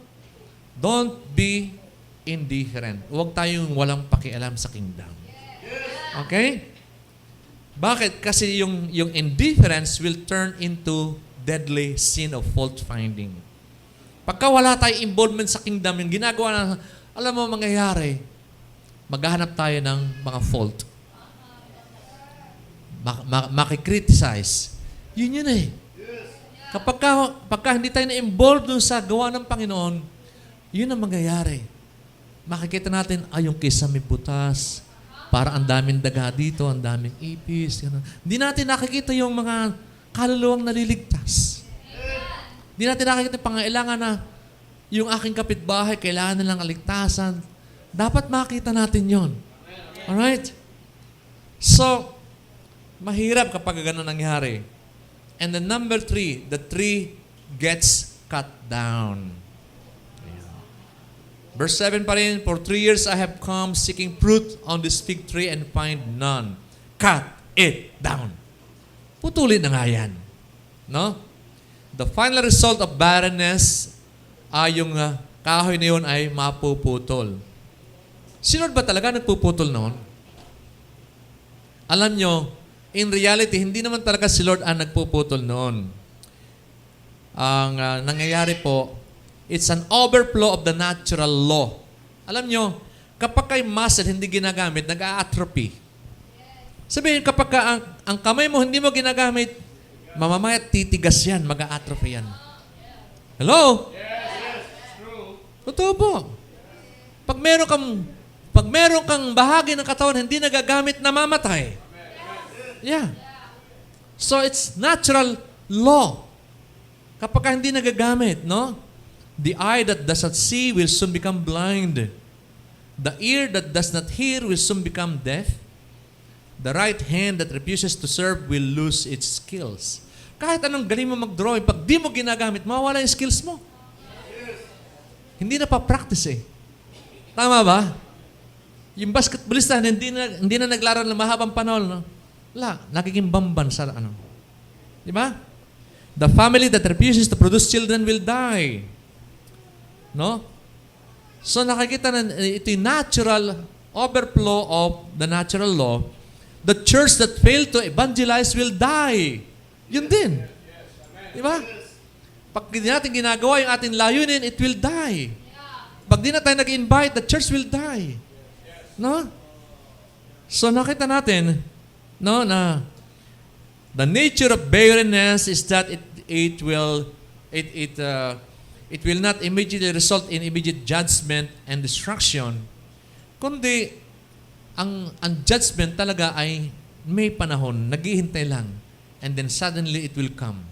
Don't be indifferent. Huwag tayong walang pakialam sa kingdom. Okay? Bakit? Kasi yung indifference will turn into deadly sin of fault finding. Pagka wala tayong involvement sa kingdom, yung ginagawa na, alam mo, mangyayari, maghahanap tayo ng mga fault. Makikriticize. Yun eh. Kapag hindi tayo na-involved dun sa gawa ng Panginoon, yun ang mangyayari. Makikita natin, yung kisa may butas, para ang daming daga dito, ang daming ipis. Ganun. Hindi natin nakikita yung mga kaluluwang naliligtas. Hindi natin nakikita yung pangailangan na yung aking kapitbahay, kailangan nilang kaligtasan. Dapat makita natin yon. Alright? So, mahirap kapag gano'n nangyari. And then number 3, the tree gets cut down. Verse 7 pa rin, for 3 years I have come seeking fruit on this fig tree and find none. Cut it down. Putulin na nga yan. No? The final result of barrenness ay yung kahoy na yun ay mapuputol. Sino ba talaga nagpuputol noon? alam nyo, in reality, hindi naman talaga si Lord ang nagpuputol noon. Ang nangyayari po, it's an overflow of the natural law. Alam nyo, kapag kay muscle hindi ginagamit, nag-a-atrophy. Sabihin, kapag ang kamay mo hindi mo ginagamit, mamamaya titigas yan, mag-a-atrophy yan. Hello? Totoo po. Pag meron kang bahagi ng katawan hindi nagagamit, namamatay. Yeah. So it's natural law. Kapag ka hindi nagagamit, no? The eye that does not see will soon become blind. The ear that does not hear will soon become deaf. The right hand that refuses to serve will lose its skills. Kahit anong galing mo mag-drawing, pag di mo ginagamit, mawawala yung skills mo. Hindi na pa-practice eh. Tama ba? Yung basketballista, hindi na naglaro ng mahabang panahon. No? Wala, nagiging bamban sa ano. Di ba? The family that refuses to produce children will die. No? So nakikita na ito yung natural overflow of the natural law. The church that failed to evangelize will die. Yun din. Di ba? Pag hindi natin ginagawa yung ating layunin, it will die. Pag di na tayo nag-invite, the church will die. No? So nakita natin, no, na the nature of barrenness is that it will not immediately result in immediate judgment and destruction, kundi ang judgment talaga ay may panahon, naghihintay lang, and then suddenly it will come.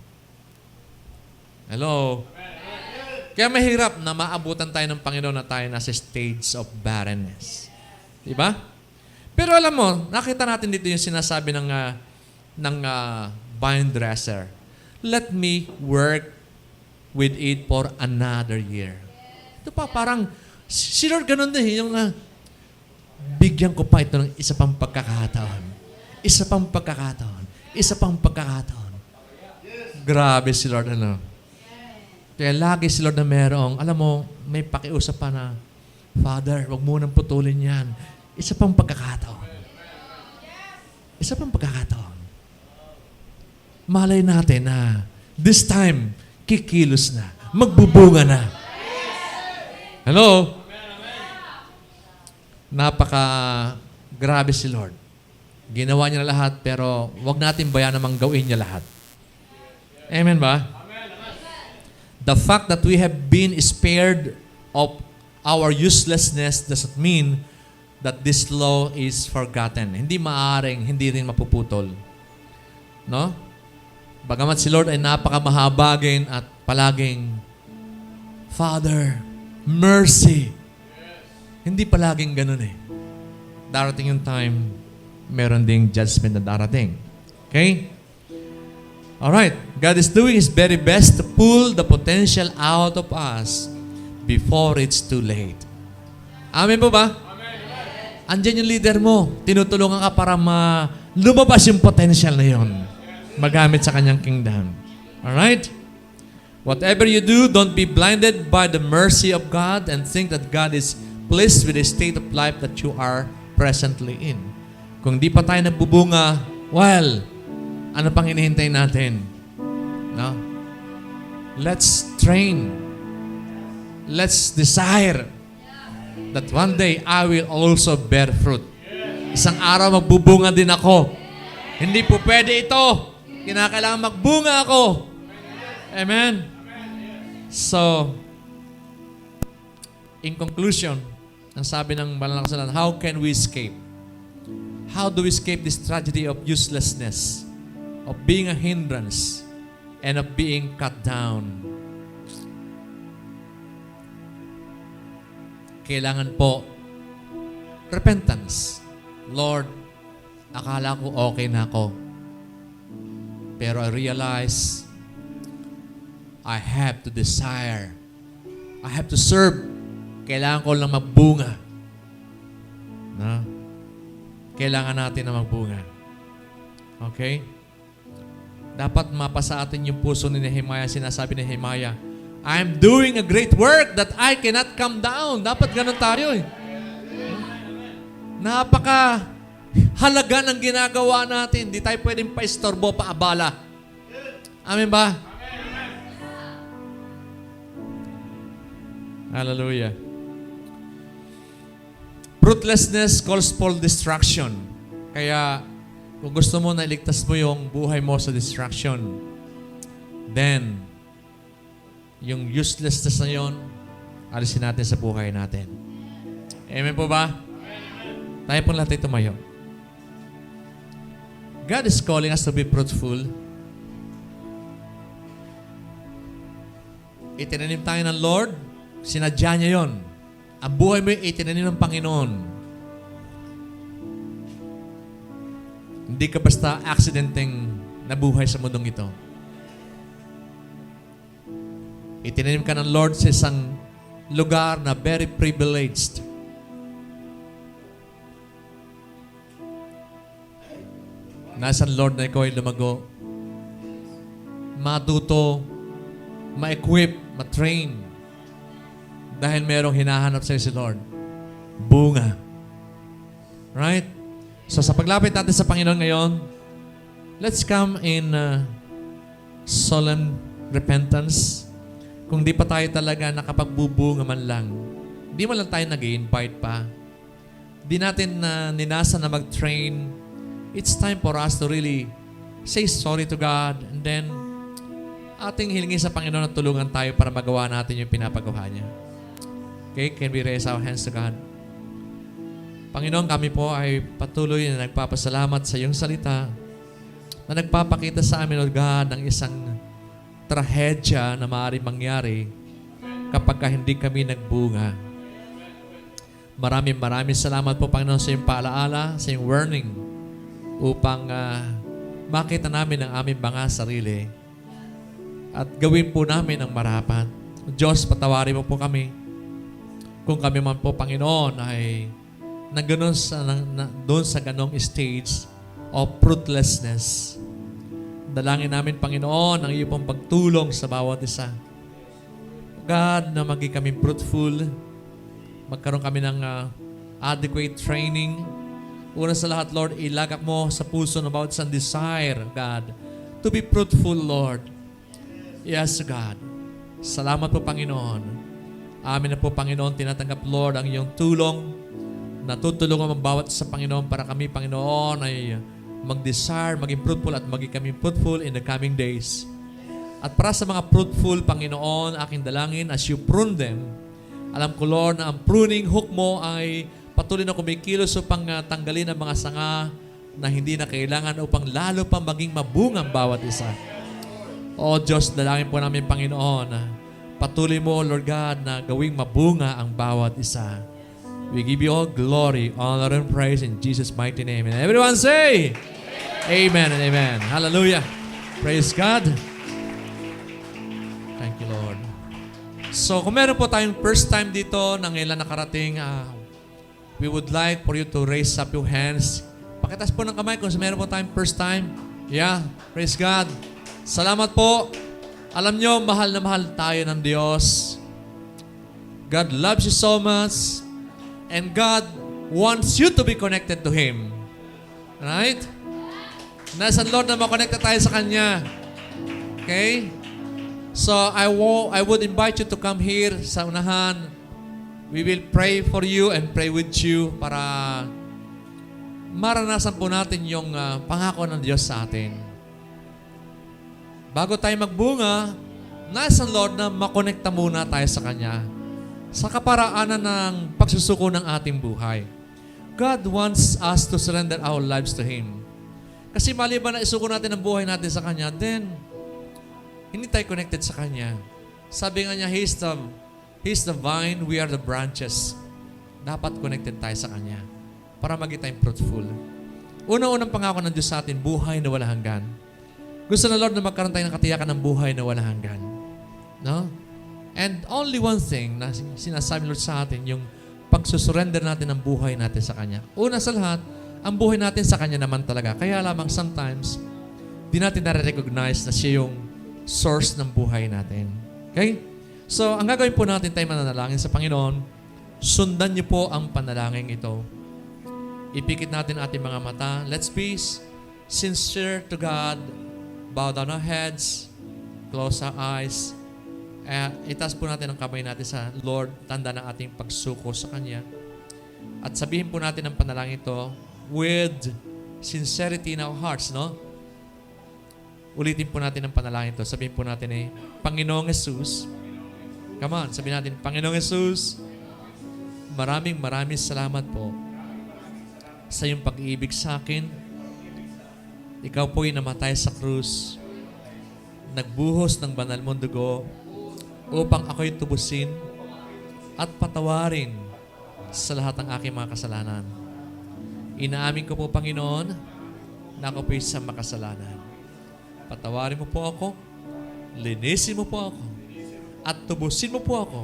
Hello? Kaya mahirap na maabutan tayo ng Panginoon na tayo nasa stage of barrenness. Diba? Pero alam mo, nakita natin dito yung sinasabi ng vine dresser. Let me work with it for another year. Ito pa, parang, si Lord ganun din, yung bigyan ko pa ito ng isa pang pagkakataon. Isa pang pagkakataon. Isa pang pagkakataon. Grabe si Lord, ano? Kaya lagi si Lord na merong, alam mo, may pakiusap pa na, Father, wag mo nang putulin yan. Isa pang pagkakataon. Isa pang pagkakataon. Malay natin na this time, kikilos na. Magbubunga na. Hello? Grabe si Lord. Ginawa niya na lahat, pero wag natin bayan namang gawin niya lahat. Amen ba? The fact that we have been spared of our uselessness doesn't mean that this law is forgotten. Hindi maaring, hindi rin mapuputol. No? Bagamat si Lord ay napakamahabagin at palaging, Father, mercy. Hindi palaging ganun eh. Darating yung time, meron ding judgment na darating. Okay? Alright. God is doing His very best to pull the potential out of us before it's too late. Amen po ba? Andiyan yung leader mo. Tinutulungan ka para lumabas yung potential na yon. Magamit sa kanyang kingdom. Alright? Whatever you do, don't be blinded by the mercy of God and think that God is pleased with the state of life that you are presently in. Kung di pa tayo nagbubunga, well, ano pang hinihintay natin? No? Let's train. Let's desire that one day I will also bear fruit. Isang araw magbubunga din ako. Hindi po pwede ito. Kinakailangan magbunga ako. Amen? So, in conclusion, ang sabi ng Banal na Kasulatan, how can we escape? How do we escape this tragedy of uselessness, of being a hindrance, and of being cut down? Kailangan po repentance. Lord, akala ko okay na ako. Pero I realize I have to desire. I have to serve. Kailangan ko lang magbunga. Na? Kailangan natin na magbunga. Okay? Dapat mapasa atin yung puso ni Nehemiah. Sinasabi ni Nehemiah, I'm doing a great work that I cannot come down. Dapat ganun tayo eh. Napaka halaga ng ginagawa natin. Hindi tayo pwedeng paistorbo, paabala. Amen ba? Hallelujah. Fruitlessness calls for distraction. Kaya, kung gusto mo na iligtas mo yung buhay mo sa distraction, then, yung uselessness na yun, alisin natin sa buhay natin. Amen po ba? Tayo pong lahat ay tumayo. God is calling us to be fruitful. Itinanim tayo ng Lord, sinadya niya yon. Ang buhay mo ay itinanim ng Panginoon. Hindi ka basta aksidenteng nabuhay sa mundong ito. Itinanim ka ng Lord sa isang lugar na very privileged. Nasa Lord na ikaw ay lumago, matuto, ma-equip, ma-train, dahil merong hinahanap sa'yo si Lord. Bunga. Right? So sa paglapit natin sa Panginoon ngayon, let's come in solemn repentance. Kung di pa tayo talaga nakapagbubunga man lang, di man lang tayo nag-i-invite pa, di natin ninasa na mag-train, it's time for us to really say sorry to God, and then ating hilingin sa Panginoon na tulungan tayo para magawa natin yung pinapagawa niya. Okay? Can we raise our hands to God? Panginoon, kami po ay patuloy na nagpapasalamat sa iyong salita na nagpapakita sa amin, Lord God, ng isang trahedya na maaaring mangyari kapag hindi kami nagbunga. Maraming salamat po, Panginoon, sa iyong paalaala, sa iyong warning upang makita namin ang aming mga sarili at gawin po namin ang marapat. Diyos, patawarin mo po kami kung kami man po, Panginoon, ay doon sa ganong stage of fruitlessness. Dalangin namin, Panginoon, ang iyong pagtulong sa bawat isa. God, na maging kami fruitful, magkaroon kami ng adequate training. Una sa lahat, Lord, ilagak mo sa puso ng bawat isang desire, God, to be fruitful, Lord. Yes, God. Salamat po, Panginoon. Amin na po, Panginoon, tinatanggap, Lord, ang iyong tulong. Natutulungan ang bawat sa Panginoon para kami, Panginoon, ay mag-desire, maging fruitful at maging kami fruitful in the coming days. At para sa mga fruitful, Panginoon, aking dalangin, as you prune them, alam ko, Lord, na ang pruning hook mo ay patuloy na kumikilos upang tanggalin ang mga sanga na hindi na kailangan upang lalo pang maging mabungang bawat isa. O Diyos, dalangin po namin, Panginoon, patuloy mo, Lord God, na gawing mabunga ang bawat isa. We give you all glory, honor, and praise in Jesus' mighty name. And everyone say, Amen and Amen. Hallelujah. Praise God. Thank you, Lord. So, kung meron po tayong first time dito na ngayon nakarating, we would like for you to raise up your hands. Pakitas po ng kamay kung meron po tayong first time. Yeah, praise God. Salamat po. Alam nyo, mahal na mahal tayo ng Diyos. God loves you so much. And God wants you to be connected to Him. Right? Nasa Lord na makonekta tayo sa Kanya. Okay? So, I would invite you to come here sa unahan. We will pray for you and pray with you para maranasan po natin yung pangako ng Diyos sa atin. Bago tayo magbunga, nasa Lord na makonekta muna tayo sa Kanya sa kaparaanan ng pagsusuko ng ating buhay. God wants us to surrender our lives to Him. Kasi maliban na isuko natin ang buhay natin sa Kanya, then hindi tayo connected sa Kanya. Sabi nga niya, He's the vine, we are the branches. Dapat connected tayo sa Kanya para maging tayong fruitful. Unang-unang pangako ng Diyos sa atin, buhay na walang hanggan. Gusto na Lord na magkaroon tayo ng katiyakan ng buhay na walang hanggan. No? And only one thing na sinasabi Lord sa atin, yung pagsusurrender natin ng buhay natin sa Kanya. Una sa lahat, ang buhay natin sa Kanya naman talaga. Kaya lamang sometimes, di natin nare-recognize na siya yung source ng buhay natin. Okay? So, ang gagawin po natin tayo mananalangin sa Panginoon, sundan niyo po ang panalangin ito. Ipikit natin ating mga mata. Let's be sincere to God. Bow down our heads. Close our eyes. Itaas po natin ang kamay natin sa Lord. Tanda ng ating pagsuko sa Kanya. At sabihin po natin ang panalangin ito with sincerity in our hearts, no? Ulitin po natin ang panalangin ito. Sabihin po natin Panginoong Jesus. Come on, sabihin natin, Panginoong Jesus, maraming salamat po sa iyong pag-ibig sa akin. Ikaw po'y namatay sa krus, nagbuhos ng banal mong dugo upang ako'y tubusin at patawarin sa lahat ng aking mga kasalanan. Inaamin ko po, Panginoon, na ako po'y isang makasalanan. Patawarin mo po ako, linisin mo po ako, at tubusin mo po ako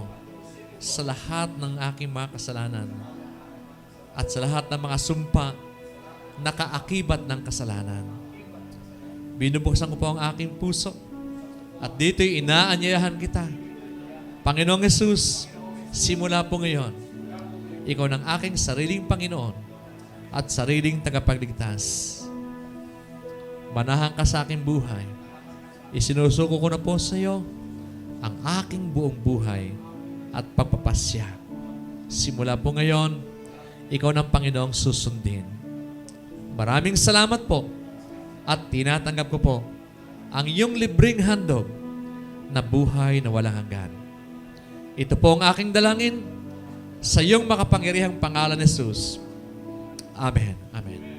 sa lahat ng aking mga kasalanan at sa lahat ng mga sumpa na kaakibat ng kasalanan. Binubuksan ko po ang aking puso at dito'y inaanyayahan kita. Panginoong Jesus, simula po ngayon, ikaw ng aking sariling Panginoon at sariling tagapagligtas. Manahan ka sa aking buhay. Isinusuko ko na po sa iyo ang aking buong buhay at pagpapasya. Simula po ngayon, ikaw ng Panginoong susundin. Maraming salamat po at tinatanggap ko po ang iyong libreng handog na buhay na walang hanggan. Ito po ang aking dalangin sa iyong makapangyarihang pangalan ni Jesus. Amen. Amen.